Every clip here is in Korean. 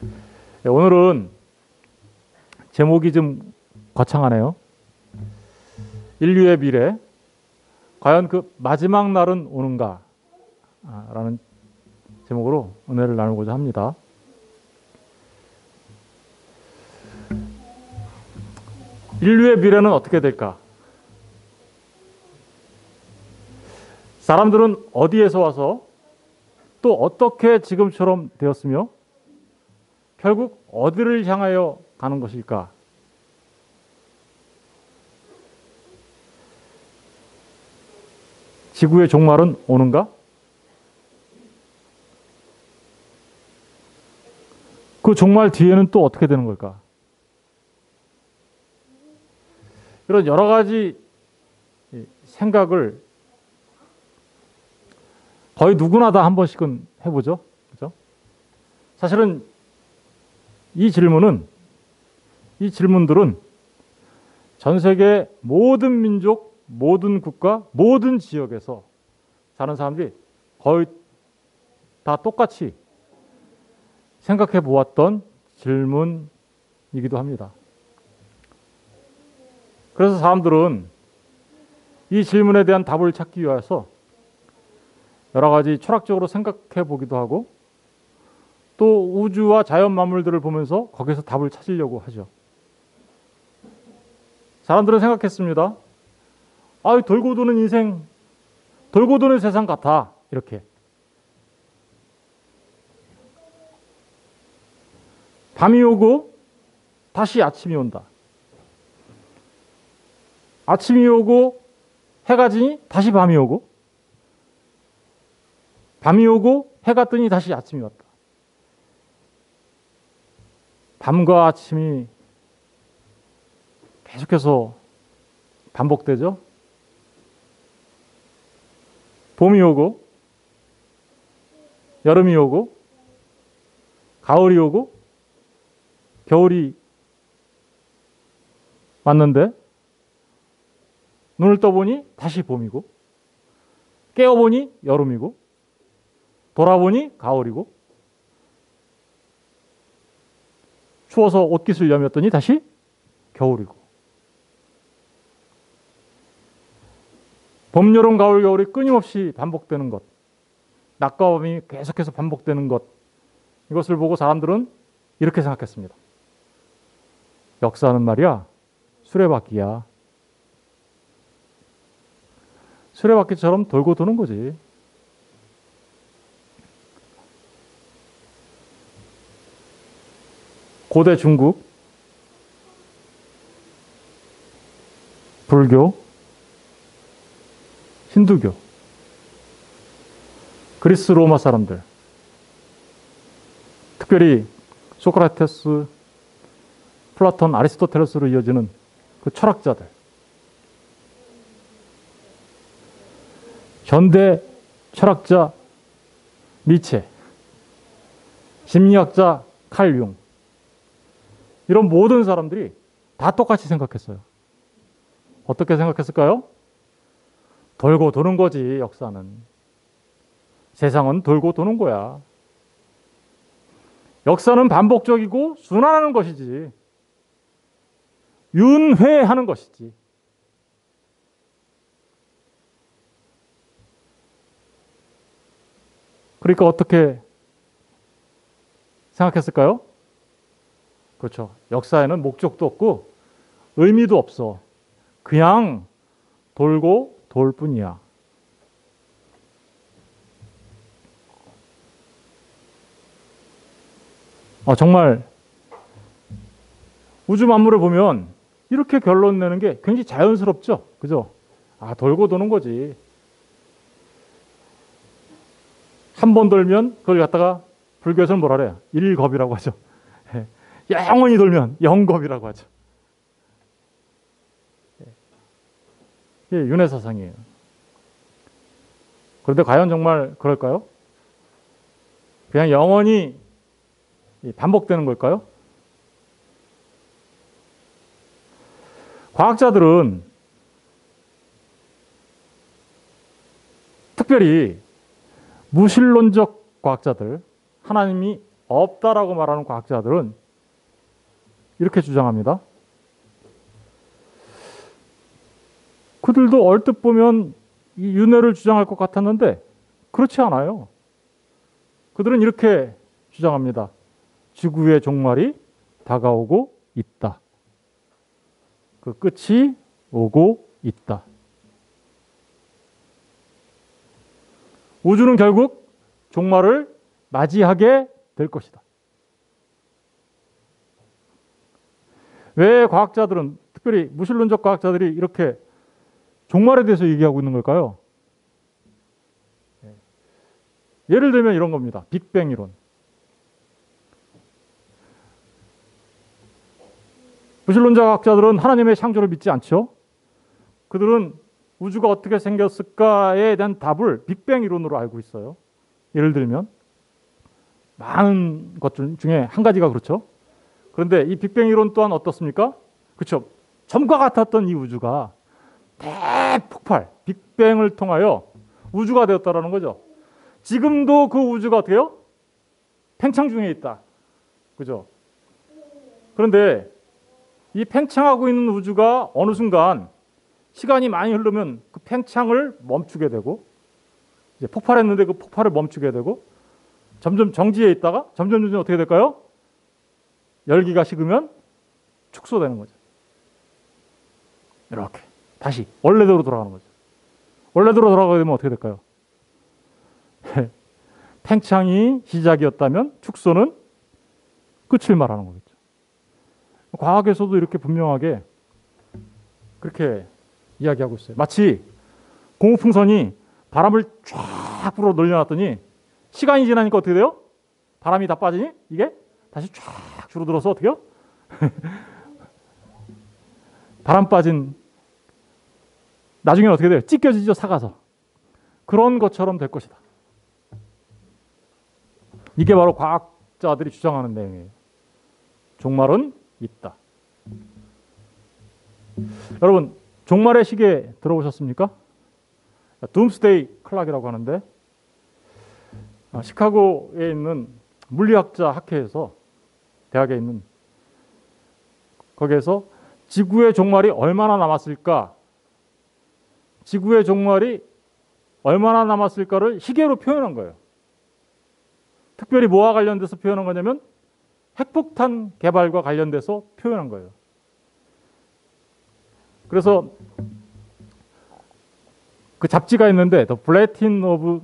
네, 오늘은 제목이 좀 거창하네요. 인류의 미래, 과연 그 마지막 날은 오는가? 라는 제목으로 은혜를 나누고자 합니다. 인류의 미래는 어떻게 될까? 사람들은 어디에서 와서 또 어떻게 지금처럼 되었으며 결국 어디를 향하여 가는 것일까? 지구의 종말은 오는가? 그 종말 뒤에는 또 어떻게 되는 걸까? 이런 여러 가지 생각을 거의 누구나 다 한 번씩은 해보죠. 그죠? 사실은 이 질문들은 전 세계 모든 민족, 모든 국가, 모든 지역에서 사는 사람들이 거의 다 똑같이 생각해 보았던 질문이기도 합니다. 그래서 사람들은 이 질문에 대한 답을 찾기 위해서 여러 가지 철학적으로 생각해 보기도 하고 또 우주와 자연 만물들을 보면서 거기서 답을 찾으려고 하죠. 사람들은 생각했습니다. 돌고 도는 인생, 돌고 도는 세상 같아. 이렇게. 밤이 오고 다시 아침이 온다. 아침이 오고 해가 지니 다시 밤이 오고 밤이 오고 해가 뜨니 다시 아침이 왔다. 밤과 아침이 계속해서 반복되죠. 봄이 오고 여름이 오고 가을이 오고 겨울이 왔는데 눈을 떠보니 다시 봄이고 깨어보니 여름이고 돌아보니 가을이고 추워서 옷깃을 여몄더니 다시 겨울이고 봄, 여름, 가을, 겨울이 끊임없이 반복되는 것, 낮과 밤이 계속해서 반복되는 것, 이것을 보고 사람들은 이렇게 생각했습니다. 역사는 말이야 수레바퀴야. 수레바퀴처럼 돌고 도는 거지. 고대 중국, 불교, 힌두교, 그리스 로마 사람들, 특별히 소크라테스, 플라톤, 아리스토텔레스로 이어지는 그 철학자들, 현대 철학자 니체, 심리학자 칼 융, 이런 모든 사람들이 다 똑같이 생각했어요. 어떻게 생각했을까요? 돌고 도는 거지, 역사는. 세상은 돌고 도는 거야. 역사는 반복적이고 순환하는 것이지. 윤회하는 것이지. 그러니까 어떻게 생각했을까요? 그렇죠. 역사에는 목적도 없고 의미도 없어. 그냥 돌고 돌 뿐이야. 정말 우주 만물을 보면 이렇게 결론 내는 게 굉장히 자연스럽죠. 그죠? 돌고 도는 거지. 한 번 돌면 그걸 갖다가 불교에서는 뭐라 그래요? 일겁이라고 하죠. 영원히 돌면 영겁이라고 하죠. 이게 윤회 사상이에요. 그런데 과연 정말 그럴까요? 그냥 영원히 반복되는 걸까요? 과학자들은 특별히 무신론적 과학자들, 하나님이 없다라고 말하는 과학자들은 이렇게 주장합니다. 그들도 얼뜻 보면 이 윤회를 주장할 것 같았는데 그렇지 않아요. 그들은 이렇게 주장합니다. 지구의 종말이 다가오고 있다. 그 끝이 오고 있다. 우주는 결국 종말을 맞이하게 될 것이다. 왜 과학자들은, 특별히 무신론적 과학자들이 이렇게 종말에 대해서 얘기하고 있는 걸까요? 예를 들면 이런 겁니다. 빅뱅 이론. 무신론적 과학자들은 하나님의 창조를 믿지 않죠. 그들은 우주가 어떻게 생겼을까에 대한 답을 빅뱅 이론으로 알고 있어요. 예를 들면 많은 것 중에 한 가지가 그렇죠. 그런데 이 빅뱅 이론 또한 어떻습니까? 그렇죠. 점과 같았던 이 우주가 대폭발, 빅뱅을 통하여 우주가 되었다라는 거죠. 지금도 그 우주가 어떻게 해요? 팽창 중에 있다. 그죠? 그런데 이 팽창하고 있는 우주가 어느 순간 시간이 많이 흐르면 그 팽창을 멈추게 되고, 이제 폭발했는데 그 폭발을 멈추게 되고, 점점 정지해 있다가 점점 어떻게 될까요? 열기가 식으면 축소되는 거죠. 이렇게 다시 원래대로 돌아가는 거죠. 원래대로 돌아가게 되면 어떻게 될까요? 팽창이 시작이었다면 축소는 끝을 말하는 거겠죠. 과학에서도 이렇게 분명하게 그렇게 이야기하고 있어요. 마치 고무풍선이 바람을 쫙 불어 늘려놨더니 시간이 지나니까 어떻게 돼요? 바람이 다 빠지니 이게 다시 쫙 줄어들어서 어떻게 해요? 바람 빠진, 나중에는 어떻게 돼요? 찢겨지죠, 사가서. 그런 것처럼 될 것이다. 이게 바로 과학자들이 주장하는 내용이에요. 종말은 있다. 여러분, 종말의 시계 들어보셨습니까? 둠스데이 클락이라고 하는데, 시카고에 있는 물리학자 학회에서, 대학에 있는, 거기에서 지구의 종말이 얼마나 남았을까, 지구의 종말이 얼마나 남았을까를 시계로 표현한 거예요. 특별히 뭐와 관련돼서 표현한 거냐면 핵폭탄 개발과 관련돼서 표현한 거예요. 그래서 그 잡지가 있는데 The Bulletin of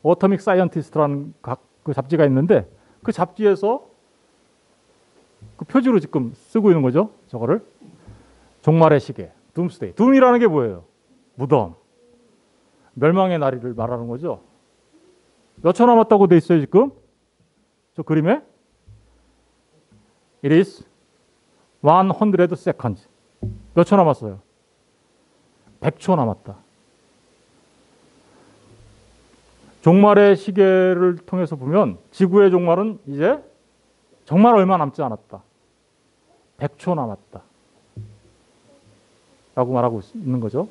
Atomic Scientist라는 그 잡지가 있는데 그 잡지에서 그 표지로 지금 쓰고 있는 거죠. 저거를 종말의 시계, 둠스데이. 둠이라는 게 뭐예요? 무덤, 멸망의 날을 말하는 거죠. 몇 초 남았다고 돼 있어요 지금? 저 그림에 It is 100 seconds. 몇 초 남았어요? 100초 남았다. 종말의 시계를 통해서 보면 지구의 종말은 이제 정말 얼마 남지 않았다. 100초 남았다. 라고 말하고 있는 거죠.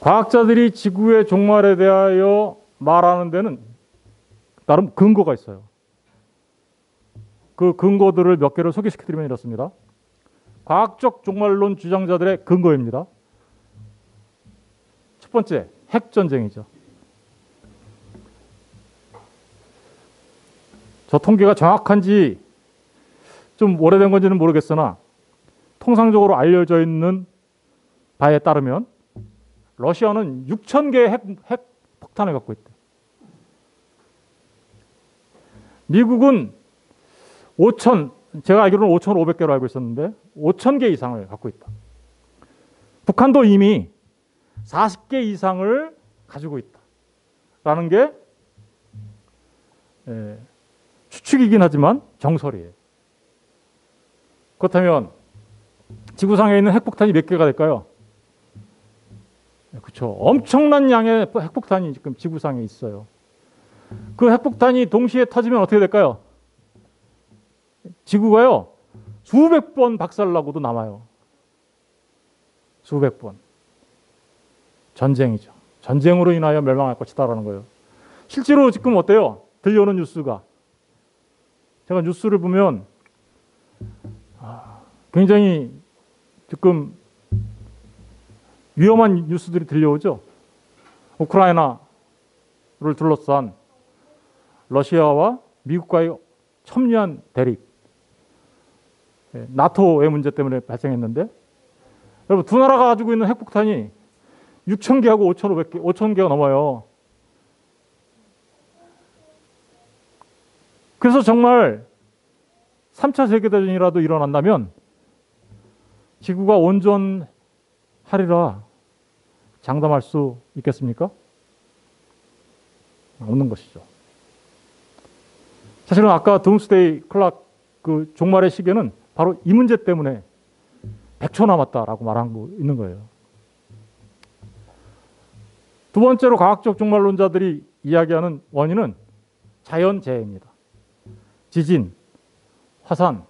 과학자들이 지구의 종말에 대하여 말하는 데는 나름 근거가 있어요. 그 근거들을 몇 개를 소개시켜드리면 이렇습니다. 과학적 종말론 주장자들의 근거입니다. 첫 번째, 핵전쟁이죠. 저 통계가 정확한지 좀 오래된 건지는 모르겠으나 통상적으로 알려져 있는 바에 따르면 러시아는 6,000개의 핵폭탄을 갖고 있다. 미국은 제가 알기로는 5,500개로 알고 있었는데 5,000개 이상을 갖고 있다. 북한도 이미 40개 이상을 가지고 있다. 라는 게 추측이긴 하지만 정설이에요. 그렇다면 지구상에 있는 핵폭탄이 몇 개가 될까요? 그렇죠. 엄청난 양의 핵폭탄이 지금 지구상에 있어요. 그 핵폭탄이 동시에 터지면 어떻게 될까요? 지구가요, 수백 번 박살나고도 남아요. 수백 번. 전쟁이죠. 전쟁으로 인하여 멸망할 것이다라는 거예요. 실제로 지금 어때요? 들려오는 뉴스가. 제가 뉴스를 보면 굉장히 지금 위험한 뉴스들이 들려오죠. 우크라이나를 둘러싼 러시아와 미국과의 첨예한 대립, 나토의 문제 때문에 발생했는데, 여러분 두 나라가 가지고 있는 핵폭탄이 6,000개하고 5,500개, 5,000개가 넘어요. 그래서 정말 3차 세계대전이라도 일어난다면 지구가 온전하리라 장담할 수 있겠습니까? 없는 것이죠. 사실은 아까 둠스데이 클락 그 종말의 시계는 바로 이 문제 때문에 100초 남았다라고 말한 거 있는 거예요. 두 번째로 과학적 종말론자들이 이야기하는 원인은 자연재해입니다. 지진, 화산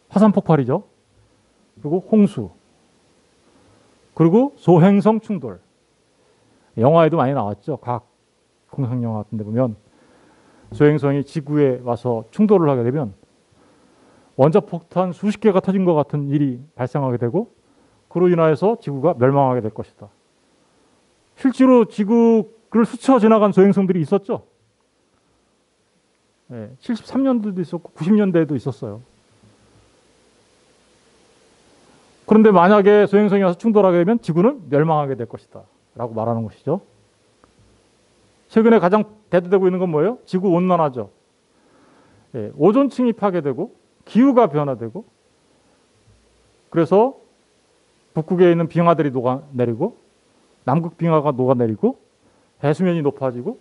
폭발이죠. 그리고 홍수, 그리고 소행성 충돌. 영화에도 많이 나왔죠. 과학 공상 영화 같은 데 보면 소행성이 지구에 와서 충돌을 하게 되면 원자폭탄 수십 개가 터진 것 같은 일이 발생하게 되고, 그로 인하여서 지구가 멸망하게 될 것이다. 실제로 지구를 스쳐 지나간 소행성들이 있었죠. 73년도도 있었고 90년대에도 있었어요. 그런데 만약에 소행성이 와서 충돌하게 되면 지구는 멸망하게 될 것이다 라고 말하는 것이죠. 최근에 가장 대두되고 있는 건 뭐예요? 지구 온난화죠. 오존층이 파괴되고 기후가 변화되고, 그래서 북극에 있는 빙하들이 녹아내리고 남극 빙하가 녹아내리고 해수면이 높아지고,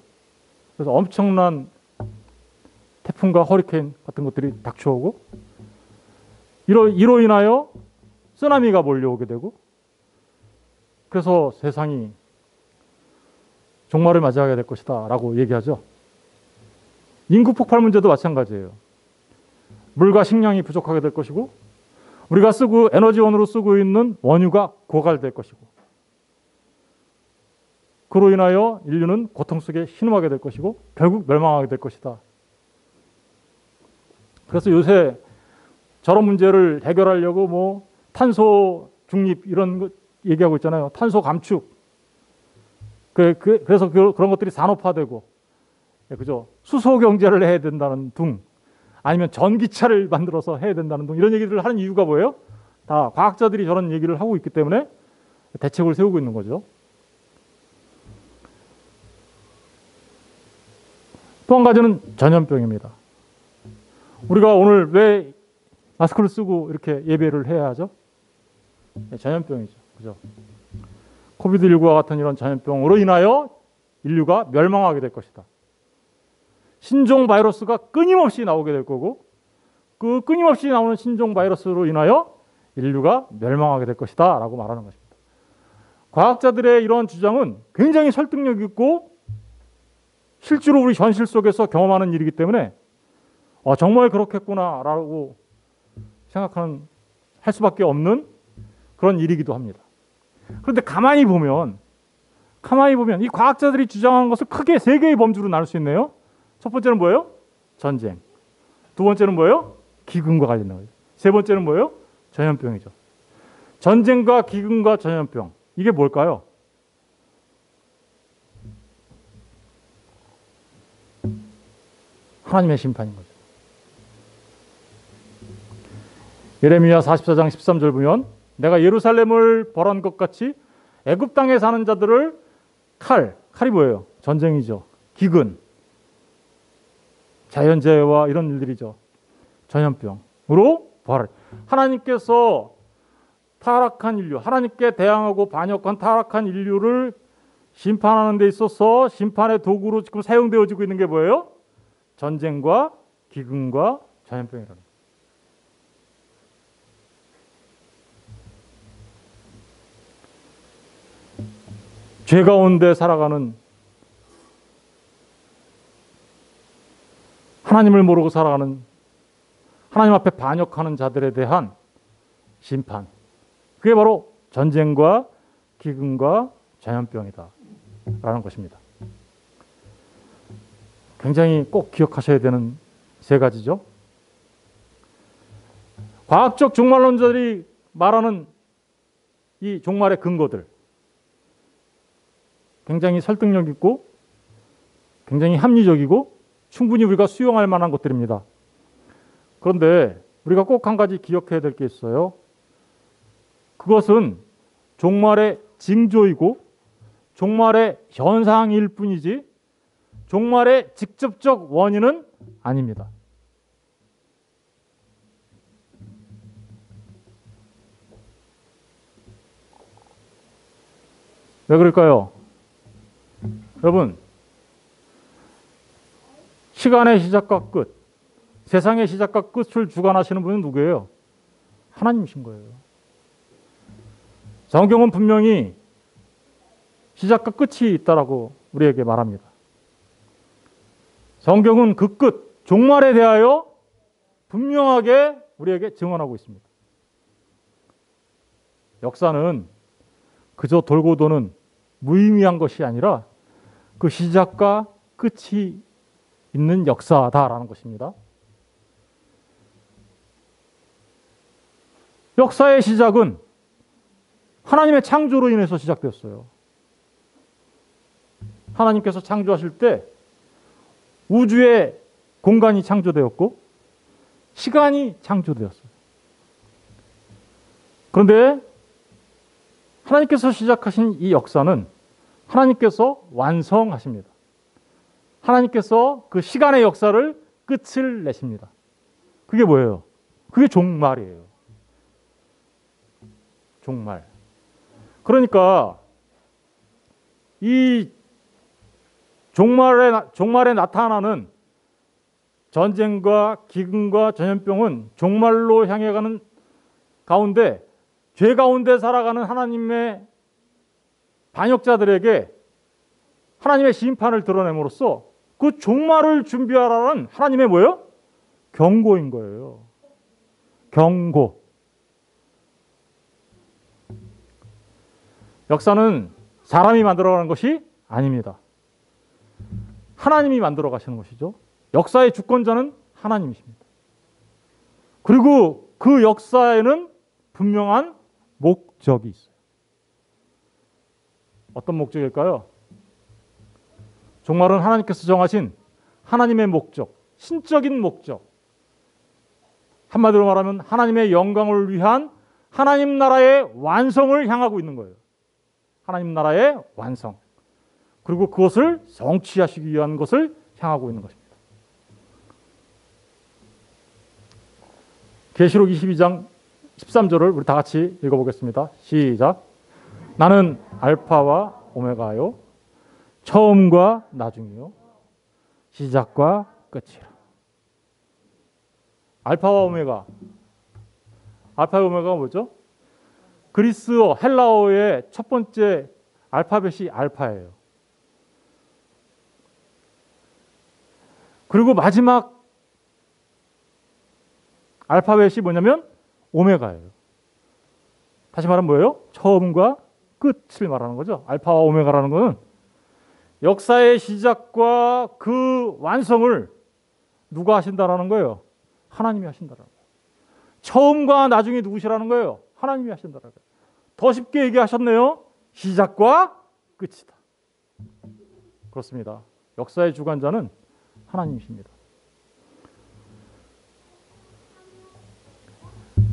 그래서 엄청난 태풍과 허리케인 같은 것들이 닥쳐오고, 이로 인하여 쓰나미가 몰려오게 되고, 그래서 세상이 종말을 맞이하게 될 것이다 라고 얘기하죠. 인구 폭발 문제도 마찬가지예요. 물과 식량이 부족하게 될 것이고, 우리가 에너지원으로 쓰고 있는 원유가 고갈될 것이고, 그로 인하여 인류는 고통 속에 신음하게 될 것이고 결국 멸망하게 될 것이다. 그래서 요새 저런 문제를 해결하려고 뭐 탄소 중립 이런 거 얘기하고 있잖아요. 탄소 감축. 그래서 그런 것들이 산업화되고, 그죠? 수소 경제를 해야 된다는 둥, 아니면 전기차를 만들어서 해야 된다는 둥, 이런 얘기를 하는 이유가 뭐예요? 다 과학자들이 저런 얘기를 하고 있기 때문에 대책을 세우고 있는 거죠. 또 한 가지는 전염병입니다. 우리가 오늘 왜 마스크를 쓰고 이렇게 예배를 해야 하죠? 전염병이죠. 그죠? 코비드19와 같은 이런 전염병으로 인하여 인류가 멸망하게 될 것이다. 신종 바이러스가 끊임없이 나오게 될 거고, 그 끊임없이 나오는 신종 바이러스로 인하여 인류가 멸망하게 될 것이다 라고 말하는 것입니다. 과학자들의 이런 주장은 굉장히 설득력 있고 실제로 우리 현실 속에서 경험하는 일이기 때문에 정말 그렇겠구나 라고 할 수밖에 없는 그런 일이기도 합니다. 그런데 가만히 보면 이 과학자들이 주장한 것을 크게 세 개의 범주로 나눌 수 있네요. 첫 번째는 뭐예요? 전쟁. 두 번째는 뭐예요? 기근과 관련된 거예요. 세 번째는 뭐예요? 전염병이죠. 전쟁과 기근과 전염병. 이게 뭘까요? 하나님의 심판인 거죠. 예레미야 44장 13절 보면 내가 예루살렘을 벌한 것 같이 애굽 땅에 사는 자들을 칼이 뭐예요? 전쟁이죠. 기근, 자연재해와 이런 일들이죠. 전염병으로 벌할. 하나님께서 타락한 인류, 하나님께 대항하고 반역한 타락한 인류를 심판하는 데 있어서 심판의 도구로 지금 사용되어지고 있는 게 뭐예요? 전쟁과 기근과 전염병이라는 거예요. 죄 가운데 살아가는, 하나님을 모르고 살아가는, 하나님 앞에 반역하는 자들에 대한 심판. 그게 바로 전쟁과 기근과 전염병이다 라는 것입니다. 굉장히 꼭 기억하셔야 되는 세 가지죠. 과학적 종말론자들이 말하는 이 종말의 근거들, 굉장히 설득력 있고 굉장히 합리적이고 충분히 우리가 수용할 만한 것들입니다. 그런데 우리가 꼭 한 가지 기억해야 될 게 있어요. 그것은 종말의 징조이고 종말의 현상일 뿐이지 종말의 직접적 원인은 아닙니다. 왜 그럴까요? 여러분, 시간의 시작과 끝, 세상의 시작과 끝을 주관하시는 분은 누구예요? 하나님이신 거예요. 성경은 분명히 시작과 끝이 있다라고 우리에게 말합니다. 성경은 그 끝, 종말에 대하여 분명하게 우리에게 증언하고 있습니다. 역사는 그저 돌고 도는 무의미한 것이 아니라 그 시작과 끝이 있는 역사다라는 것입니다. 역사의 시작은 하나님의 창조로 인해서 시작되었어요. 하나님께서 창조하실 때 우주의 공간이 창조되었고 시간이 창조되었어요. 그런데 하나님께서 시작하신 이 역사는 하나님께서 완성하십니다. 하나님께서 그 시간의 역사를 끝을 내십니다. 그게 뭐예요? 그게 종말이에요. 종말. 그러니까 이 종말에 나타나는 전쟁과 기근과 전염병은 종말로 향해 가는 가운데 죄 가운데 살아가는 하나님의 반역자들에게 하나님의 심판을 드러냄으로써 그 종말을 준비하라는 하나님의 뭐예요? 경고인 거예요. 경고. 역사는 사람이 만들어가는 것이 아닙니다. 하나님이 만들어 가시는 것이죠. 역사의 주권자는 하나님이십니다. 그리고 그 역사에는 분명한 목적이 있어요. 어떤 목적일까요? 종말은 하나님께서 정하신 하나님의 목적, 신적인 목적. 한마디로 말하면 하나님의 영광을 위한 하나님 나라의 완성을 향하고 있는 거예요. 하나님 나라의 완성. 그리고 그것을 성취하시기 위한 것을 향하고 있는 것입니다. 계시록 22장 13절을 우리 다 같이 읽어보겠습니다. 시작. 나는 알파와 오메가요, 처음과 나중이요, 시작과 끝이라. 알파와 오메가. 알파와 오메가가 뭐죠? 그리스어, 헬라어의 첫 번째 알파벳이 알파예요. 그리고 마지막 알파벳이 뭐냐면 오메가예요. 다시 말하면 뭐예요? 처음과 끝을 말하는 거죠. 알파와 오메가라는 것은 역사의 시작과 그 완성을 누가 하신다라는 거예요? 하나님이 하신다라는 거예요. 처음과 나중에 누구시라는 거예요? 하나님이 하신다라는 거예요. 더 쉽게 얘기하셨네요. 시작과 끝이다. 그렇습니다. 역사의 주관자는 하나님이십니다.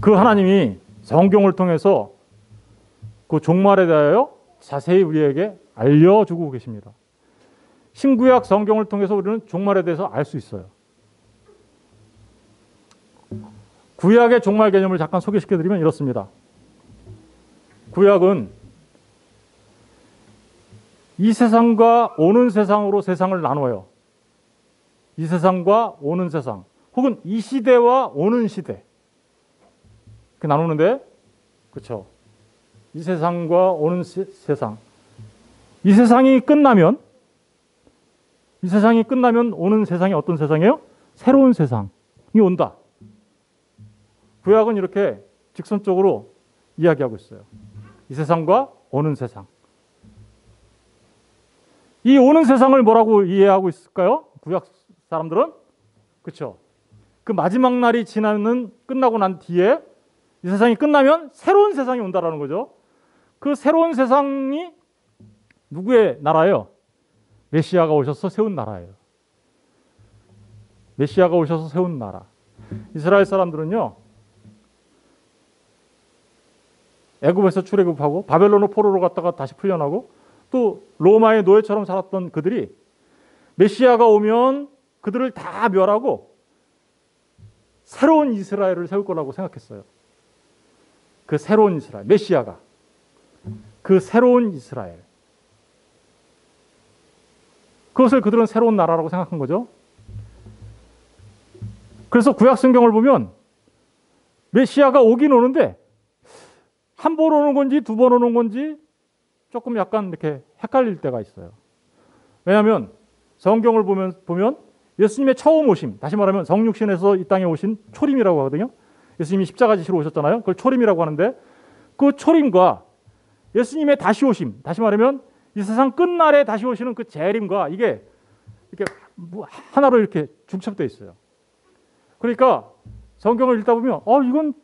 그 하나님이 성경을 통해서 그 종말에 대하여 자세히 우리에게 알려주고 계십니다. 신구약 성경을 통해서 우리는 종말에 대해서 알 수 있어요. 구약의 종말 개념을 잠깐 소개시켜드리면 이렇습니다. 구약은 이 세상과 오는 세상으로 세상을 나눠요. 이 세상과 오는 세상, 혹은 이 시대와 오는 시대, 이렇게 나누는데, 그렇죠? 이 세상과 오는 세상. 이 세상이 끝나면 오는 세상이 어떤 세상이에요? 새로운 세상이 온다. 구약은 이렇게 직선적으로 이야기하고 있어요. 이 세상과 오는 세상. 이 오는 세상을 뭐라고 이해하고 있을까요? 구약 사람들은. 그렇죠? 그 마지막 날이 끝나고 난 뒤에 이 세상이 끝나면 새로운 세상이 온다라는 거죠. 그 새로운 세상이 누구의 나라예요? 메시아가 오셔서 세운 나라예요. 메시아가 오셔서 세운 나라. 이스라엘 사람들은요, 애굽에서 출애굽하고 바벨론으로 포로로 갔다가 다시 풀려나고 또 로마의 노예처럼 살았던 그들이 메시아가 오면 그들을 다 멸하고 새로운 이스라엘을 세울 거라고 생각했어요. 그 새로운 이스라엘, 메시아가. 그 새로운 이스라엘. 그것을 그들은 새로운 나라라고 생각한 거죠. 그래서 구약 성경을 보면 메시아가 오긴 오는데 한 번 오는 건지 두 번 오는 건지 조금 약간 이렇게 헷갈릴 때가 있어요. 왜냐하면 성경을 보면 예수님의 처음 오심, 다시 말하면 성육신에서 이 땅에 오신 초림이라고 하거든요. 예수님이 십자가 지시러 오셨잖아요. 그걸 초림이라고 하는데 그 초림과 예수님의 다시 오심, 다시 말하면 이 세상 끝날에 다시 오시는 그 재림과 이게 이렇게 하나로 이렇게 중첩되어 있어요. 그러니까 성경을 읽다 보면 이건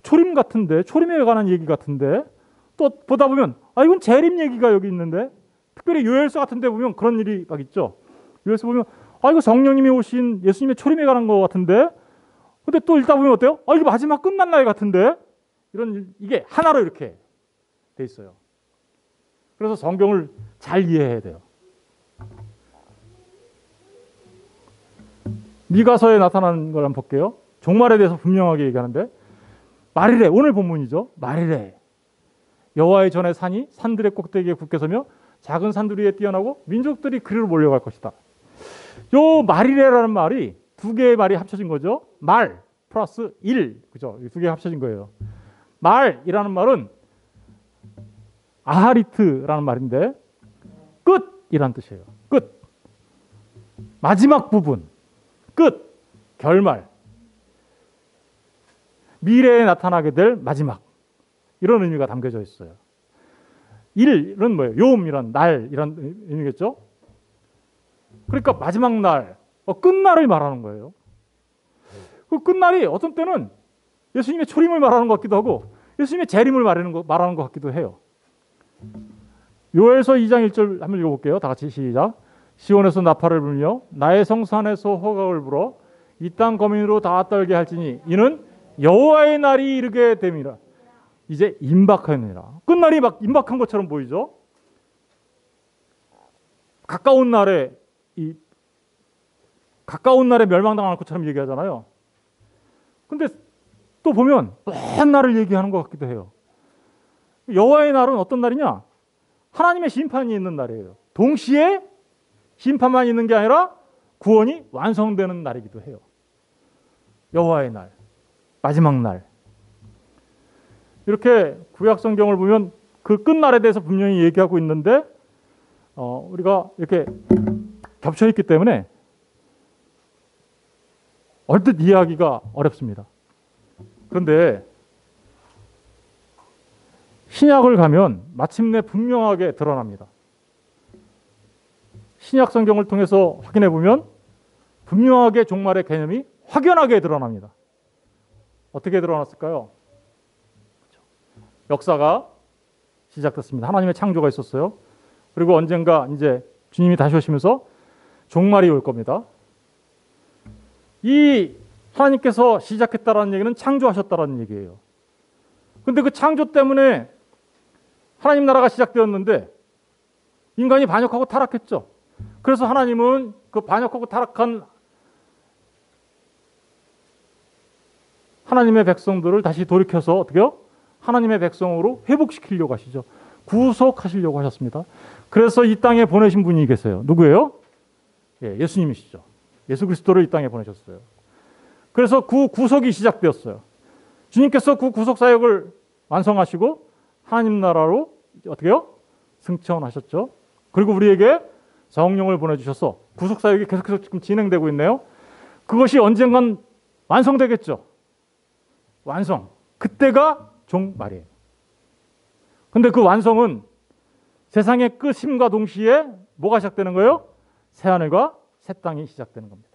초림 같은데, 초림에 관한 얘기 같은데, 또 보다 보면 이건 재림 얘기가 여기 있는데, 특별히 요엘서 같은 데 보면 그런 일이 막 있죠. 요엘서 보면 이거 성령님이 오신 예수님의 초림에 관한 것 같은데, 근데 또 읽다 보면 어때요? 이거 마지막 끝난 날 같은데, 이게 하나로 이렇게 돼 있어요. 그래서 성경을 잘 이해해야 돼요. 미가서에 나타난 걸 한번 볼게요. 종말에 대해서 분명하게 얘기하는데, 말이래, 오늘 본문이죠. 말이래, 여호와의 전에 산이 산들의 꼭대기에 굳게 서며 작은 산들 위에 뛰어나고 민족들이 그리로 몰려갈 것이다. 요 말이래라는 말이 두 개의 말이 합쳐진 거죠. 말 플러스 일, 그죠? 두 개 합쳐진 거예요. 말이라는 말은 아하리트라는 말인데 끝이라는 뜻이에요. 끝, 마지막 부분, 끝, 결말, 미래에 나타나게 될 마지막, 이런 의미가 담겨져 있어요. 일은 뭐예요? 요음이란 날, 이런 의미겠죠. 그러니까 마지막 날, 끝날을 말하는 거예요. 그 끝날이 어떤 때는 예수님의 초림을 말하는 것 같기도 하고 예수님의 재림을 말하는 것 같기도 해요. 요엘서 2장 1절 한번 읽어볼게요. 다 같이 시작. 시온에서 나팔을 불며 나의 성산에서 호각을 불어 이 땅 거민으로 다 떨게 할지니 이는 여호와의 날이 이르게 됨이라. 이제 임박하느니라. 끝날이 막 임박한 것처럼 보이죠. 가까운 날에 멸망당할 것처럼 얘기하잖아요. 근데 또 보면 먼 날을 얘기하는 것 같기도 해요. 여호와의 날은 어떤 날이냐? 하나님의 심판이 있는 날이에요. 동시에 심판만 있는 게 아니라 구원이 완성되는 날이기도 해요. 여호와의 날, 마지막 날. 이렇게 구약 성경을 보면 그 끝날에 대해서 분명히 얘기하고 있는데 우리가 이렇게 겹쳐 있기 때문에 얼뜻 이해하기가 어렵습니다. 그런데 신약을 가면 마침내 분명하게 드러납니다. 신약 성경을 통해서 확인해 보면 분명하게 종말의 개념이 확연하게 드러납니다. 어떻게 드러났을까요? 역사가 시작됐습니다. 하나님의 창조가 있었어요. 그리고 언젠가 이제 주님이 다시 오시면서 종말이 올 겁니다. 이 하나님께서 시작했다라는 얘기는 창조하셨다라는 얘기예요. 근데 그 창조 때문에 하나님 나라가 시작되었는데 인간이 반역하고 타락했죠. 그래서 하나님은 그 반역하고 타락한 하나님의 백성들을 다시 돌이켜서 어떻게요? 하나님의 백성으로 회복시키려고 하시죠. 구속하시려고 하셨습니다. 그래서 이 땅에 보내신 분이 계세요. 누구예요? 예수님이시죠. 예수 그리스도를 이 땅에 보내셨어요. 그래서 구속이 시작되었어요. 주님께서 구속 사역을 완성하시고 하나님 나라로 어떻게 해요? 승천하셨죠. 그리고 우리에게 성령을 보내주셔서 구속 사역이 계속해서 지금 진행되고 있네요. 그것이 언젠간 완성되겠죠. 완성. 그때가 종말이에요. 근데 그 완성은 세상의 끝임과 동시에 뭐가 시작되는 거예요? 새하늘과 새 땅이 시작되는 겁니다.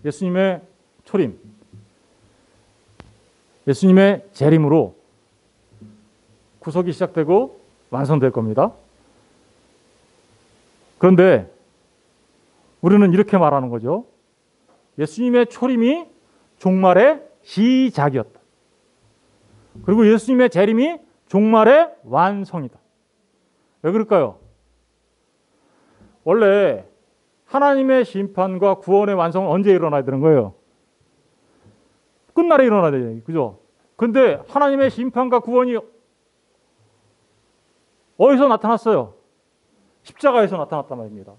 예수님의 초림, 예수님의 재림으로 구속이 시작되고 완성될 겁니다. 그런데 우리는 이렇게 말하는 거죠. 예수님의 초림이 종말의 시작이었다. 그리고 예수님의 재림이 종말의 완성이다. 왜 그럴까요? 원래 하나님의 심판과 구원의 완성은 언제 일어나야 되는 거예요? 끝날에 일어나야 돼요. 그죠? 근데 하나님의 심판과 구원이 어디서 나타났어요? 십자가에서 나타났단 말입니다.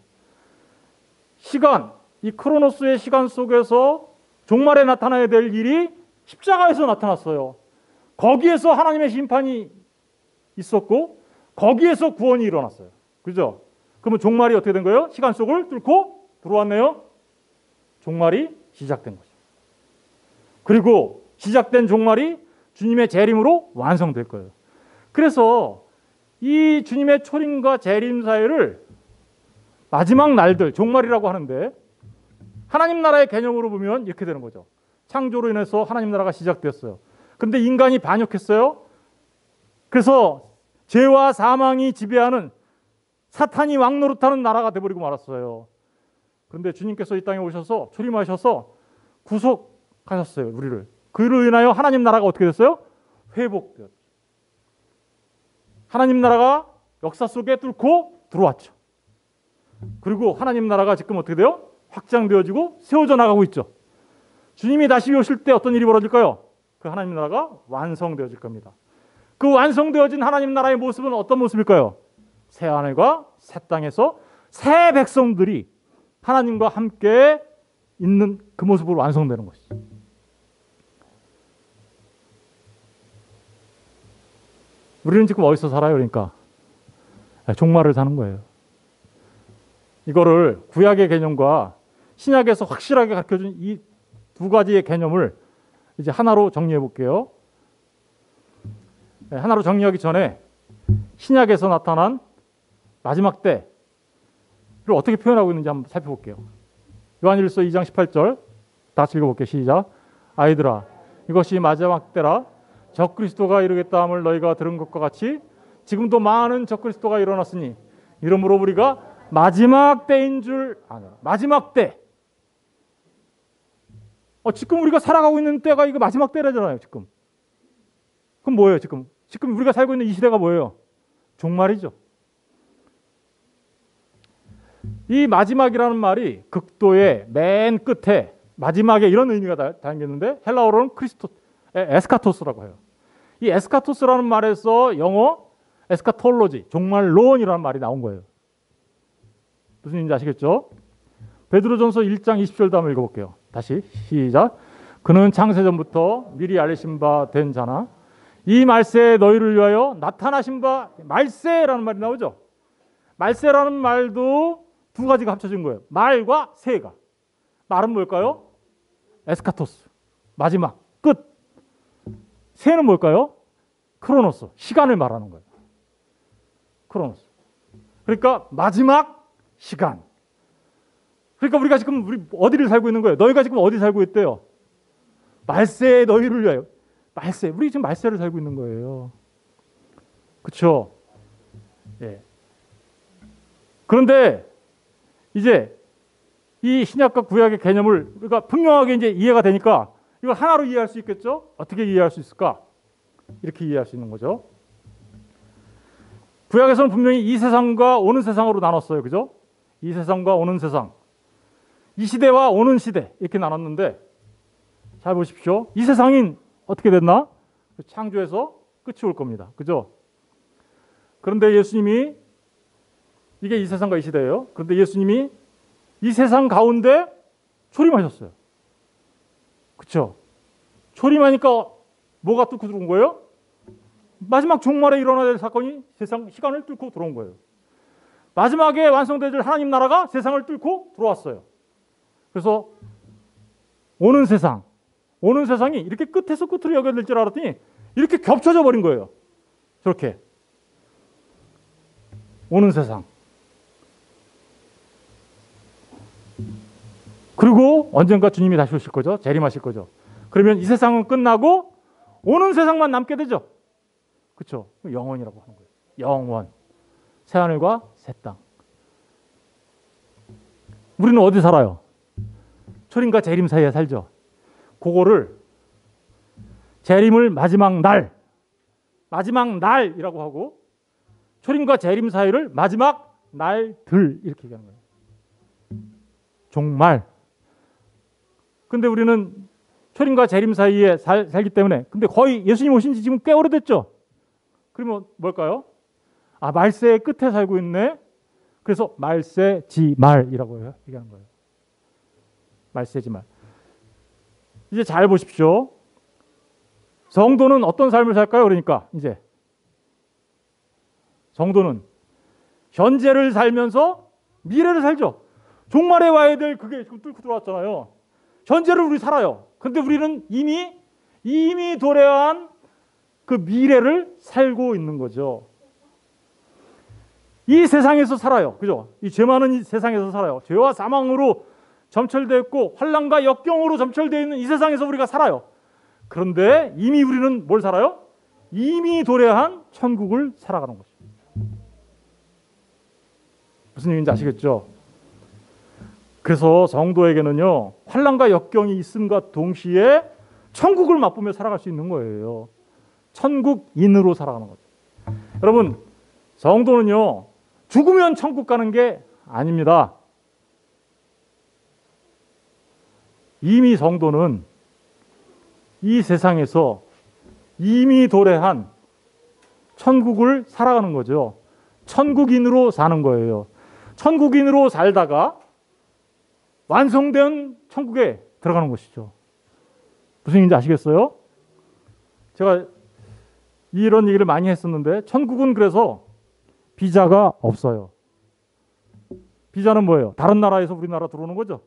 시간, 이 크로노스의 시간 속에서 종말에 나타나야 될 일이 십자가에서 나타났어요. 거기에서 하나님의 심판이 있었고 거기에서 구원이 일어났어요. 그죠? 그러면 종말이 어떻게 된 거예요? 시간 속을 뚫고 들어왔네요. 종말이 시작된 거죠. 그리고 시작된 종말이 주님의 재림으로 완성될 거예요. 그래서 이 주님의 초림과 재림 사이를 마지막 날들, 종말이라고 하는데 하나님 나라의 개념으로 보면 이렇게 되는 거죠. 창조로 인해서 하나님 나라가 시작되었어요. 그런데 인간이 반역했어요. 그래서 죄와 사망이 지배하는 사탄이 왕노릇하는 나라가 되어버리고 말았어요. 그런데 주님께서 이 땅에 오셔서 초림하셔서 구속하셨어요. 우리를. 그로 인하여 하나님 나라가 어떻게 됐어요? 회복되었죠. 하나님 나라가 역사 속에 뚫고 들어왔죠. 그리고 하나님 나라가 지금 어떻게 돼요? 확장되어지고 세워져 나가고 있죠. 주님이 다시 오실 때 어떤 일이 벌어질까요? 그 하나님 나라가 완성되어질 겁니다. 그 완성되어진 하나님 나라의 모습은 어떤 모습일까요? 새 하늘과 새 땅에서 새 백성들이 하나님과 함께 있는 그 모습으로 완성되는 것이죠. 우리는 지금 어디서 살아요? 그러니까 종말을 사는 거예요. 이거를 구약의 개념과 신약에서 확실하게 가르쳐준 이 두 가지의 개념을 이제 하나로 정리해 볼게요. 하나로 정리하기 전에 신약에서 나타난 마지막 때를 어떻게 표현하고 있는지 한번 살펴볼게요. 요한일서 2장 18절 다 같이 읽어볼게요. 시작. 아이들아, 이것이 마지막 때라. 적그리스도가 이르겠다 함을 너희가 들은 것과 같이 지금도 많은 적그리스도가 일어났으니 이러므로 우리가 마지막 때인 줄 아노라. 마지막 때. 지금 우리가 살아가고 있는 때가 이거 마지막 때라잖아요. 지금. 그럼 뭐예요? 지금 우리가 살고 있는 이 시대가 뭐예요? 종말이죠. 이 마지막이라는 말이 극도의 맨 끝에 마지막에 이런 의미가 담겼는데 헬라어로는 에스카토스라고 해요. 이 에스카토스라는 말에서 영어 에스카톨로지, 종말론이라는 말이 나온 거예요. 무슨 의미인지 아시겠죠? 베드로전서 1장 20절도 한번 읽어볼게요. 다시 시작. 그는 창세전부터 미리 알리신 바 된 자나 이 말세에 너희를 위하여 나타나신 바, 말세라는 말이 나오죠. 말세라는 말도 두 가지가 합쳐진 거예요. 말과 세가. 말은 뭘까요? 에스카토스, 마지막, 끝. 세는 뭘까요? 크로노스, 시간을 말하는 거예요. 크로노스. 그러니까 마지막 시간. 그러니까 우리가 지금 어디를 살고 있는 거예요? 너희가 지금 어디 살고 있대요? 말세에 너희를 위하여. 말세. 우리 지금 말세를 살고 있는 거예요. 그렇죠? 예. 그런데 이제 이 신약과 구약의 개념을 우리가 분명하게 이제 이해가 되니까 이걸 하나로 이해할 수 있겠죠? 어떻게 이해할 수 있을까? 이렇게 이해할 수 있는 거죠. 구약에서는 분명히 이 세상과 오는 세상으로 나눴어요. 그죠? 이 세상과 오는 세상. 이 시대와 오는 시대 이렇게 나눴는데 잘 보십시오. 이 세상이 어떻게 됐나? 창조에서 끝이 올 겁니다. 그죠? 그런데 예수님이 이게 이 세상과 이 시대예요. 그런데 예수님이 이 세상 가운데 초림하셨어요. 그렇죠? 초림하니까 뭐가 뚫고 들어온 거예요? 마지막 종말에 일어나야 될 사건이 세상 시간을 뚫고 들어온 거예요. 마지막에 완성될 하나님 나라가 세상을 뚫고 들어왔어요. 그래서 오는 세상이 이렇게 끝에서 끝으로 연결될 줄 알았더니 이렇게 겹쳐져 버린 거예요. 저렇게 오는 세상. 그리고 언젠가 주님이 다시 오실 거죠. 재림하실 거죠. 그러면 이 세상은 끝나고 오는 세상만 남게 되죠. 그렇죠? 영원이라고 하는 거예요. 영원. 새하늘과 새 땅. 우리는 어디 살아요? 초림과 재림 사이에 살죠. 그거를 재림을 마지막 날이라고 하고 초림과 재림 사이를 마지막 날들 이렇게 얘기하는 거예요. 종말. 근데 우리는 초림과 재림 사이에 살기 때문에 근데 거의 예수님 오신 지 지금 꽤 오래됐죠. 그러면 뭘까요? 말세의 끝에 살고 있네. 그래서 말세지말이라고 얘기하는 거예요. 말세지말. 이제 잘 보십시오. 성도는 어떤 삶을 살까요? 그러니까 이제 성도는 현재를 살면서 미래를 살죠. 종말에 와야 될 그게 뚫고 들어왔잖아요. 현재를 우리 살아요. 근데 우리는 이미 도래한 그 미래를 살고 있는 거죠. 이 세상에서 살아요. 그죠? 이 죄 많은 이 세상에서 살아요. 죄와 사망으로 점철되어 있고 환난과 역경으로 점철되어 있는 이 세상에서 우리가 살아요. 그런데 이미 우리는 뭘 살아요? 이미 도래한 천국을 살아가는 것이죠. 무슨 얘기인지 아시겠죠? 그래서 성도에게는요, 환난과 역경이 있음과 동시에 천국을 맛보며 살아갈 수 있는 거예요. 천국인으로 살아가는 거죠. 여러분, 성도는요, 죽으면 천국 가는 게 아닙니다. 이미 성도는 이 세상에서 이미 도래한 천국을 살아가는 거죠. 천국인으로 사는 거예요. 천국인으로 살다가 완성된 천국에 들어가는 것이죠. 무슨 얘기인지 아시겠어요? 제가 이런 얘기를 많이 했었는데 천국은 그래서 비자가 없어요. 비자는 뭐예요? 다른 나라에서 우리나라 들어오는 거죠.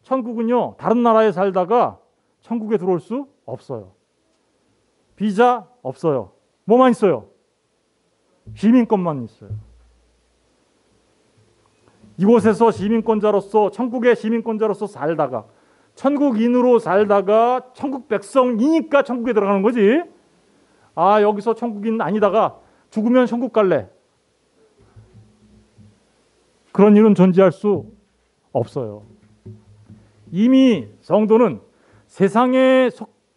천국은요, 다른 나라에 살다가 천국에 들어올 수 없어요. 비자 없어요. 뭐만 있어요? 시민권만 있어요. 이곳에서 시민권자로서, 천국의 시민권자로서 살다가, 천국인으로 살다가 천국 백성이니까 천국에 들어가는 거지. 여기서 천국인 아니다가 죽으면 천국 갈래. 그런 일은 존재할 수 없어요. 이미 성도는 세상에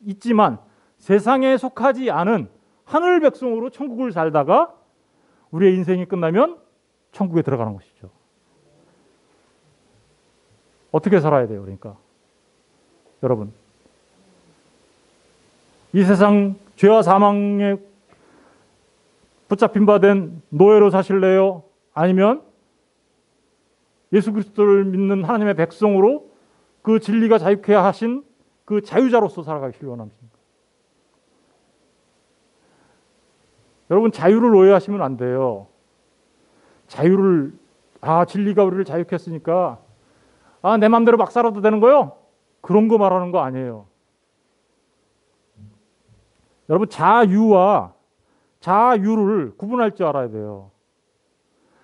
있지만 세상에 속하지 않은 하늘 백성으로 천국을 살다가 우리의 인생이 끝나면 천국에 들어가는 것이죠. 어떻게 살아야 돼요? 그러니까 여러분, 이 세상 죄와 사망에 붙잡힌 바 된 노예로 사실래요? 아니면 예수 그리스도를 믿는 하나님의 백성으로 그 진리가 자유케 하신 그 자유자로서 살아가기를 원합니까? 여러분, 자유를 오해하시면 안 돼요. 자유를 진리가 우리를 자유케 했으니까 내 마음대로 막 살아도 되는 거요? 그런 거 말하는 거 아니에요. 여러분, 자유와 자유를 구분할 줄 알아야 돼요.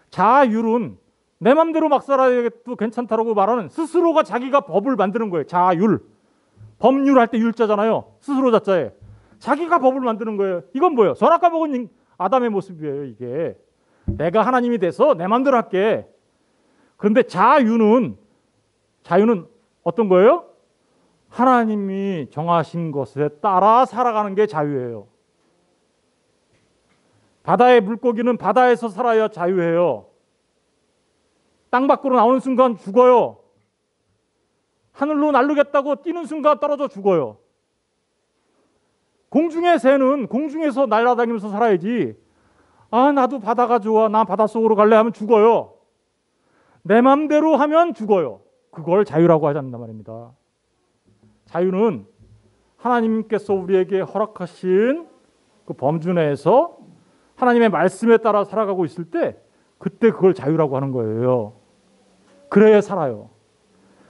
자유는 내 마음대로 막 살아도 괜찮다라고 말하는 스스로가 자기가 법을 만드는 거예요. 자율. 법률 할 때 율자잖아요. 스스로 자자에. 자기가 법을 만드는 거예요. 이건 뭐예요? 선악과 먹은 아담의 모습이에요. 이게. 내가 하나님이 돼서 내 마음대로 할게. 그런데 자유는 어떤 거예요? 하나님이 정하신 것에 따라 살아가는 게 자유예요. 바다의 물고기는 바다에서 살아야 자유해요. 땅 밖으로 나오는 순간 죽어요. 하늘로 날르겠다고 뛰는 순간 떨어져 죽어요. 공중의 새는 공중에서 날아다니면서 살아야지. 나도 바다가 좋아. 나 바닷속으로 갈래 하면 죽어요. 내 맘대로 하면 죽어요. 그걸 자유라고 하지 않는단 말입니다. 자유는 하나님께서 우리에게 허락하신 그 범주 내에서 하나님의 말씀에 따라 살아가고 있을 때 그때 그걸 자유라고 하는 거예요. 그래야 살아요.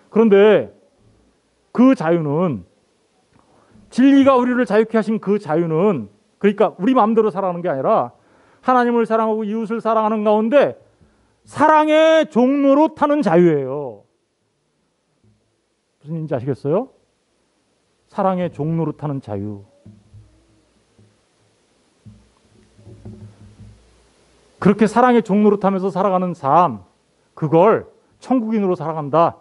그런데 그 자유는, 진리가 우리를 자유케 하신 그 자유는, 그러니까 우리 마음대로 살아가는 게 아니라 하나님을 사랑하고 이웃을 사랑하는 가운데 사랑의 종로로 타는 자유예요. 무슨 일인지 아시겠어요? 사랑의 종노릇하는 자유. 그렇게 사랑의 종노릇하면서 살아가는 삶, 그걸 천국인으로 살아간다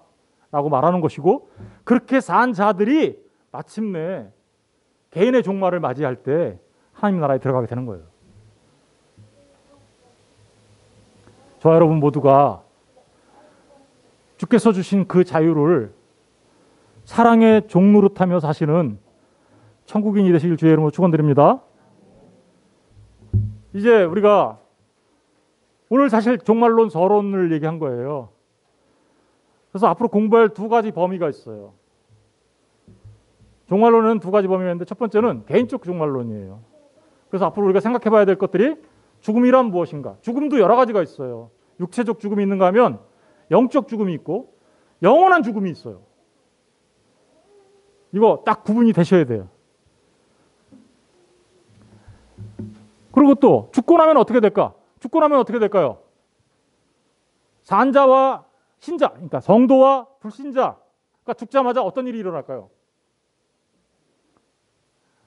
라고 말하는 것이고, 그렇게 산 자들이 마침내 개인의 종말을 맞이할 때 하나님 나라에 들어가게 되는 거예요. 저와 여러분 모두가 주께서 주신 그 자유를 사랑의 종노릇하며 사시는 천국인이 되시길 주의 이름으로 축원드립니다. 이제 우리가 오늘 사실 종말론 서론을 얘기한 거예요. 그래서 앞으로 공부할 두 가지 범위가 있어요. 종말론은 두 가지 범위가 있는데 첫 번째는 개인적 종말론이에요. 그래서 앞으로 우리가 생각해 봐야 될 것들이 죽음이란 무엇인가. 죽음도 여러 가지가 있어요. 육체적 죽음이 있는가 하면 영적 죽음이 있고 영원한 죽음이 있어요. 이거 딱 구분이 되셔야 돼요. 그리고 또 죽고 나면 어떻게 될까? 죽고 나면 어떻게 될까요? 산자와 신자, 그러니까 성도와 불신자가 죽자마자 어떤 일이 일어날까요?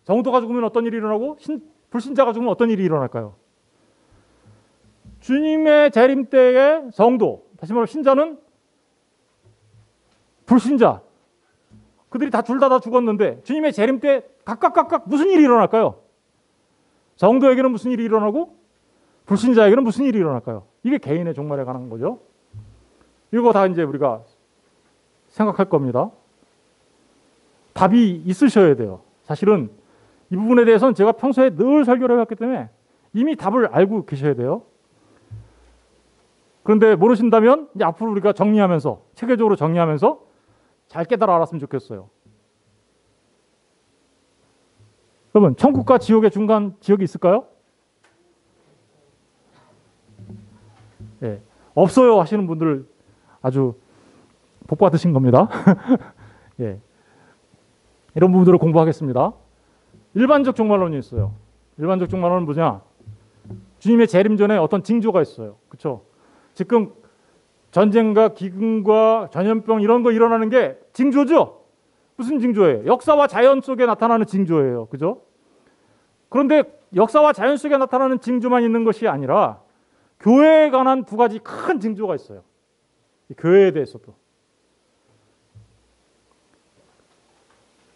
성도가 죽으면 어떤 일이 일어나고 불신자가 죽으면 어떤 일이 일어날까요? 주님의 재림 때의 성도, 다시 말해 신자는 불신자, 그들이 다 둘 다 죽었는데 주님의 재림 때 각각 무슨 일이 일어날까요? 성도에게는 무슨 일이 일어나고 불신자에게는 무슨 일이 일어날까요? 이게 개인의 종말에 관한 거죠. 이거 다 이제 우리가 생각할 겁니다. 답이 있으셔야 돼요. 사실은 이 부분에 대해서는 제가 평소에 늘 설교를 해왔기 때문에 이미 답을 알고 계셔야 돼요. 그런데 모르신다면 이제 앞으로 우리가 정리하면서, 체계적으로 정리하면서 잘 깨달아 알았으면 좋겠어요. 그러면 천국과 지옥의 중간 지역이 있을까요? 예, 없어요 하시는 분들 아주 복 받으신 겁니다. 예, 이런 부분들을 공부하겠습니다. 일반적 종말론이 있어요. 일반적 종말론은 뭐냐? 주님의 재림 전에 어떤 징조가 있어요. 그렇죠? 지금 전쟁과 기근과 전염병 이런 거 일어나는 게 징조죠? 무슨 징조예요? 역사와 자연 속에 나타나는 징조예요. 그죠? 그런데 역사와 자연 속에 나타나는 징조만 있는 것이 아니라 교회에 관한 두 가지 큰 징조가 있어요. 교회에 대해서도.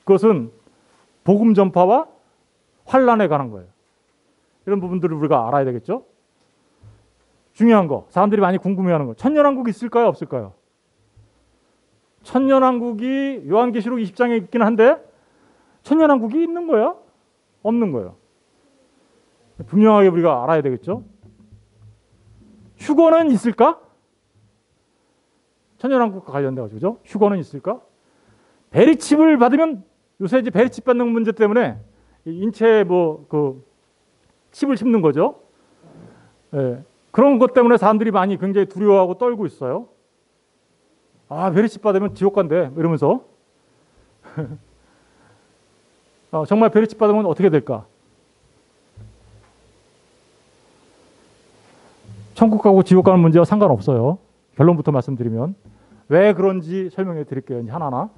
그것은 복음 전파와 환란에 관한 거예요. 이런 부분들을 우리가 알아야 되겠죠? 중요한 거, 사람들이 많이 궁금해하는 거. 천년왕국이 있을까요? 없을까요? 천년왕국이 요한계시록 20장에 있긴 한데 천년왕국이 있는 거야? 없는 거예요. 분명하게 우리가 알아야 되겠죠? 휴거는 있을까? 천년왕국과 관련돼 가지고 그죠? 휴거는 있을까? 베리칩을 받으면 요새 이제 베리칩 받는 문제 때문에 인체에 그 칩을 심는 거죠. 예. 그런 것 때문에 사람들이 많이 굉장히 두려워하고 떨고 있어요. 아, 베리칩 받으면 지옥 간대 이러면서. 정말 베리칩 받으면 어떻게 될까? 천국 가고 지옥 가는 문제와 상관없어요. 결론부터 말씀드리면 왜 그런지 설명해 드릴게요. 이제 하나하나.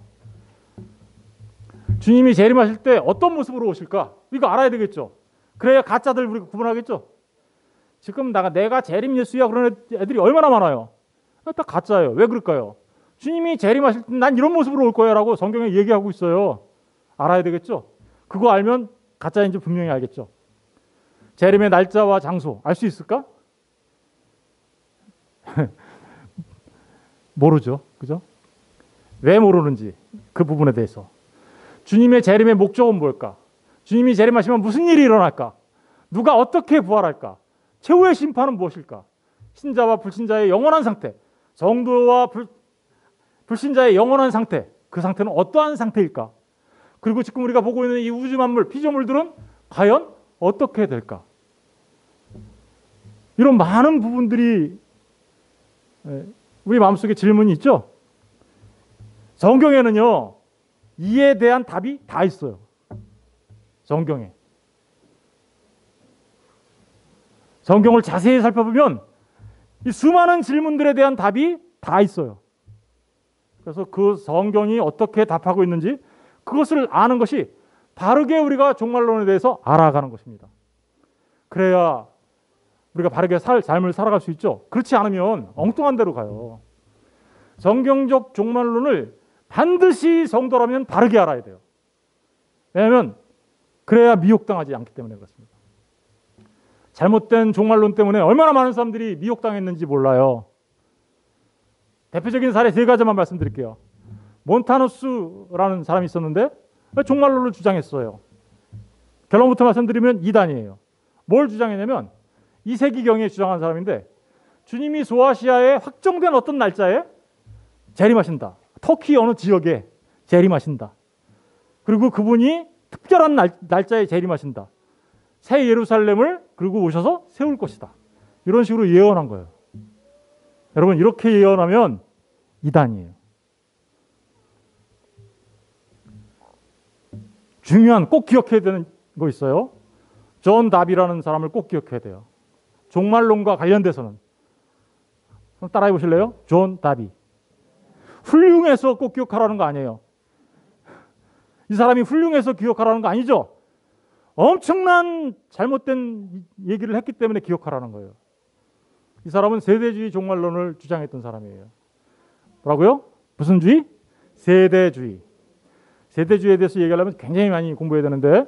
주님이 재림하실 때 어떤 모습으로 오실까? 이거 알아야 되겠죠. 그래야 가짜들 우리가 구분하겠죠. 지금 내가 재림 예수야 그런 애들이 얼마나 많아요. 다 가짜예요. 왜 그럴까요? 주님이 재림하실 때 난 이런 모습으로 올 거야 라고 성경에 얘기하고 있어요. 알아야 되겠죠. 그거 알면 가짜인지 분명히 알겠죠. 재림의 날짜와 장소 알 수 있을까? 모르죠. 그죠? 왜 모르는지 그 부분에 대해서. 주님의 재림의 목적은 뭘까? 주님이 재림하시면 무슨 일이 일어날까? 누가 어떻게 부활할까? 최후의 심판은 무엇일까? 신자와 불신자의 영원한 상태, 성도와 불신자의 영원한 상태, 그 상태는 어떠한 상태일까? 그리고 지금 우리가 보고 있는 이 우주 만물, 피조물들은 과연 어떻게 될까? 이런 많은 부분들이 우리 마음속에 질문이 있죠? 성경에는요, 이에 대한 답이 다 있어요. 성경에. 성경을 자세히 살펴보면 이 수많은 질문들에 대한 답이 다 있어요. 그래서 그 성경이 어떻게 답하고 있는지 그것을 아는 것이 바르게 우리가 종말론에 대해서 알아가는 것입니다. 그래야 우리가 바르게 삶을 살아갈 수 있죠. 그렇지 않으면 엉뚱한 데로 가요. 성경적 종말론을 반드시 성도라면 바르게 알아야 돼요. 왜냐하면 그래야 미혹당하지 않기 때문에 그렇습니다. 잘못된 종말론 때문에 얼마나 많은 사람들이 미혹당했는지 몰라요. 대표적인 사례 3가지만 말씀드릴게요. 몬타누스라는 사람이 있었는데 종말론을 주장했어요. 결론부터 말씀드리면 이단이에요. 뭘 주장했냐면 2세기경에 주장한 사람인데 주님이 소아시아에 확정된 어떤 날짜에 재림하신다. 터키 어느 지역에 재림하신다. 그리고 그분이 특별한 날짜에 재림하신다. 새 예루살렘을 그리고 오셔서 세울 것이다. 이런 식으로 예언한 거예요. 여러분 이렇게 예언하면 이단이에요. 중요한 꼭 기억해야 되는 거 있어요. 존 다비라는 사람을 꼭 기억해야 돼요. 종말론과 관련돼서는. 따라해 보실래요? 존 다비. 훌륭해서 꼭 기억하라는 거 아니에요. 이 사람이 훌륭해서 기억하라는 거 아니죠. 엄청난 잘못된 얘기를 했기 때문에 기억하라는 거예요. 이 사람은 세대주의 종말론을 주장했던 사람이에요. 뭐라고요? 무슨 주의? 세대주의. 세대주의에 대해서 얘기하려면 굉장히 많이 공부해야 되는데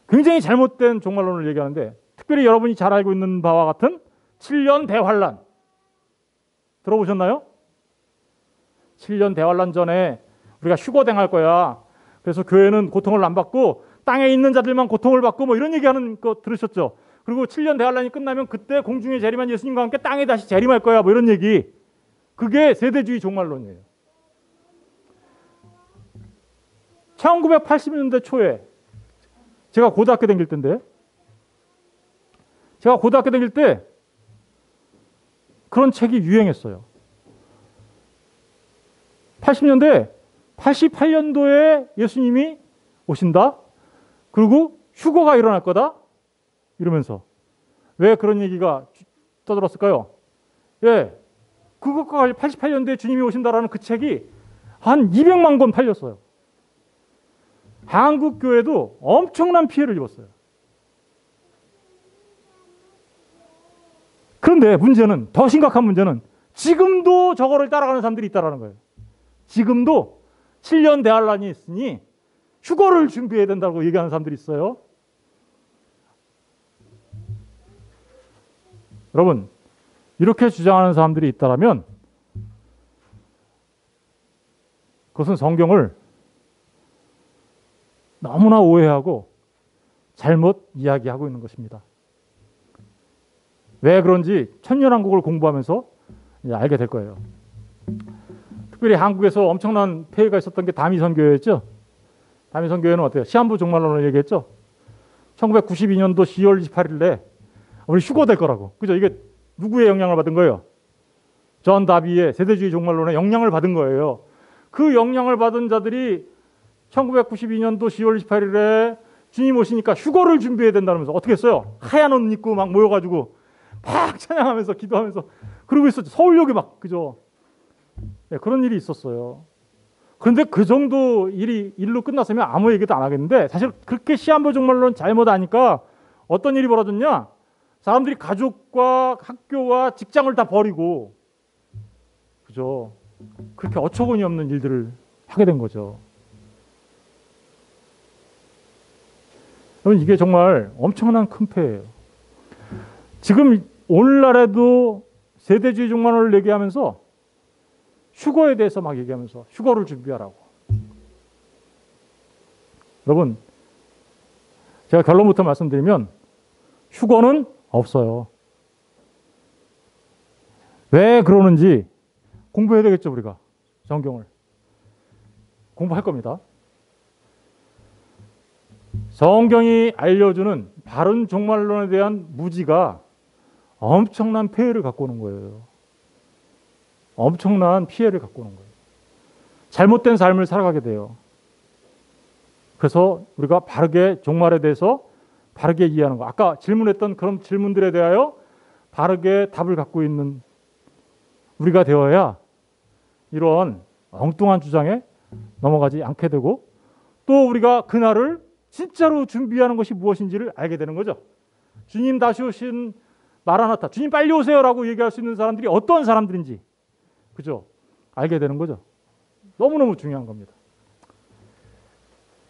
굉장히 잘못된 종말론을 얘기하는데 특별히 여러분이 잘 알고 있는 바와 같은 7년 대환란 들어보셨나요? 7년 대환란 전에 우리가 휴거당할 거야. 그래서 교회는 고통을 안 받고 땅에 있는 자들만 고통을 받고 뭐 이런 얘기하는 거 들으셨죠? 그리고 7년 대환란이 끝나면 그때 공중에 재림한 예수님과 함께 땅에 다시 재림할 거야. 뭐 이런 얘기. 그게 세대주의 종말론이에요. 1980년대 초에 제가 고등학교 다닐 때인데 제가 고등학교 다닐 때 그런 책이 유행했어요. 80년대 88년도에 예수님이 오신다. 그리고 휴거가 일어날 거다. 이러면서 왜 그런 얘기가 떠들었을까요? 예, 그것과 88년도에 주님이 오신다라는 그 책이 한 200만 권 팔렸어요. 한국 교회도 엄청난 피해를 입었어요. 그런데 문제는 더 심각한 문제는 지금도 저거를 따라가는 사람들이 있다는 거예요. 지금도 7년 대환란이 있으니 휴거를 준비해야 된다고 얘기하는 사람들이 있어요. 여러분, 이렇게 주장하는 사람들이 있다면 그것은 성경을 너무나 오해하고 잘못 이야기하고 있는 것입니다. 왜 그런지 천년왕국을 공부하면서 이제 알게 될 거예요. 특별히 한국에서 엄청난 폐해가 있었던 게 다미선교회였죠. 다미선교회는 어때요? 시한부 종말론을 얘기했죠. 1992년도 10월 28일에 우리 휴거될 거라고. 그죠? 이게 누구의 영향을 받은 거예요? 존 다비의 세대주의 종말론에 영향을 받은 거예요. 그 영향을 받은 자들이 1992년도 10월 28일에 주님 오시니까 휴거를 준비해야 된다면서 어떻게 했어요? 하얀 옷 입고 막 모여가지고 막 찬양하면서 기도하면서 그러고 있었죠. 서울역에 막 그죠? 네, 그런 일이 있었어요. 그런데 그 정도 일로 끝났으면 아무 얘기도 안 하겠는데 사실 그렇게 시한부 종말론 잘못 아니까 어떤 일이 벌어졌냐? 사람들이 가족과 학교와 직장을 다 버리고 그죠? 그렇게 어처구니 없는 일들을 하게 된 거죠. 여러분 이게 정말 엄청난 큰 폐예요. 지금 오늘날에도 세대주의 종말론을 얘기하면서 휴거에 대해서 막 얘기하면서 휴거를 준비하라고. 여러분 제가 결론부터 말씀드리면 휴거는 없어요. 왜 그러는지 공부해야 되겠죠. 우리가 성경을 공부할 겁니다. 성경이 알려주는 바른 종말론에 대한 무지가 엄청난 폐해를 갖고 오는 거예요. 엄청난 피해를 갖고 오는 거예요. 잘못된 삶을 살아가게 돼요. 그래서 우리가 바르게 종말에 대해서 바르게 이해하는 거. 아까 질문했던 그런 질문들에 대하여 바르게 답을 갖고 있는 우리가 되어야 이런 엉뚱한 주장에 넘어가지 않게 되고 또 우리가 그날을 진짜로 준비하는 것이 무엇인지를 알게 되는 거죠. 주님 다시 오신 마라나타, 주님 빨리 오세요라고 얘기할 수 있는 사람들이 어떤 사람들인지 그죠? 알게 되는 거죠. 너무너무 중요한 겁니다.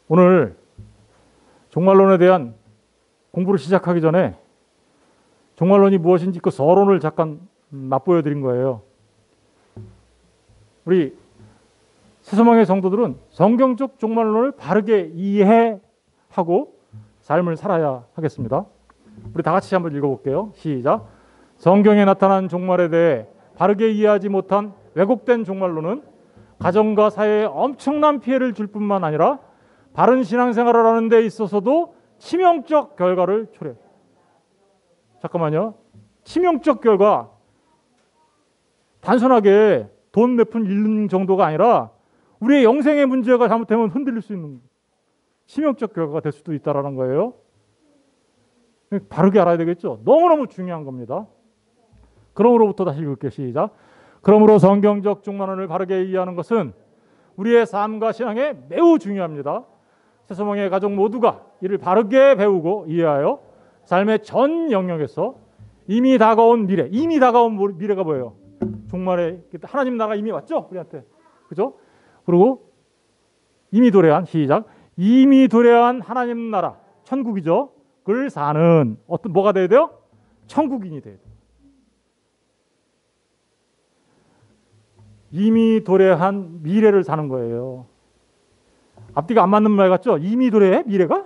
오늘 종말론에 대한 공부를 시작하기 전에 종말론이 무엇인지 그 서론을 잠깐 맛보여 드린 거예요. 우리 새소망의 성도들은 성경적 종말론을 바르게 이해하고 삶을 살아야 하겠습니다. 우리 다 같이 한번 읽어볼게요. 시작. 성경에 나타난 종말에 대해 바르게 이해하지 못한 왜곡된 종말론은 가정과 사회에 엄청난 피해를 줄 뿐만 아니라 바른 신앙생활을 하는 데 있어서도 치명적 결과를 초래해요. 잠깐만요. 치명적 결과, 단순하게 돈 몇 푼 잃는 정도가 아니라 우리의 영생의 문제가 잘못되면 흔들릴 수 있는 치명적 결과가 될 수도 있다는 거예요. 바르게 알아야 되겠죠. 너무너무 중요한 겁니다. 그러므로부터 다시 읽을게요. 시작. 그러므로 성경적 종말론을 바르게 이해하는 것은 우리의 삶과 신앙에 매우 중요합니다. 새소망의 가족 모두가 이를 바르게 배우고 이해하여 삶의 전 영역에서 이미 다가온 미래가 뭐예요? 종말에 하나님 나라가 이미 왔죠? 우리한테. 그죠? 그리고 이미 도래한 시작. 이미 도래한 하나님 나라, 천국이죠. 그걸 사는 뭐가 돼야 돼요? 천국인이 돼야 돼요. 이미 도래한 미래를 사는 거예요. 앞뒤가 안 맞는 말 같죠? 이미 도래해? 미래가?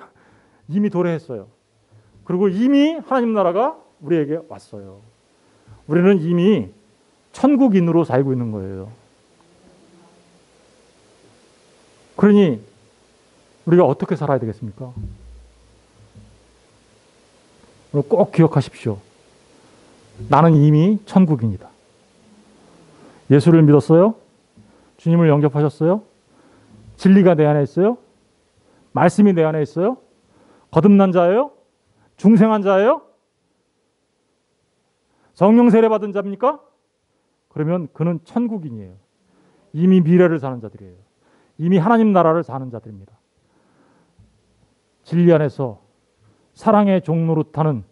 이미 도래했어요. 그리고 이미 하나님 나라가 우리에게 왔어요. 우리는 이미 천국인으로 살고 있는 거예요. 그러니 우리가 어떻게 살아야 되겠습니까? 꼭 기억하십시오. 나는 이미 천국인이다. 예수를 믿었어요? 주님을 영접하셨어요? 진리가 내 안에 있어요? 말씀이 내 안에 있어요? 거듭난 자예요? 중생한 자예요? 성령 세례 받은 자입니까? 그러면 그는 천국인이에요. 이미 미래를 사는 자들이에요. 이미 하나님 나라를 사는 자들입니다. 진리 안에서 사랑의 종로로 타는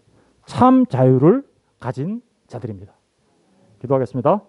참 자유를 가진 자들입니다. 기도하겠습니다.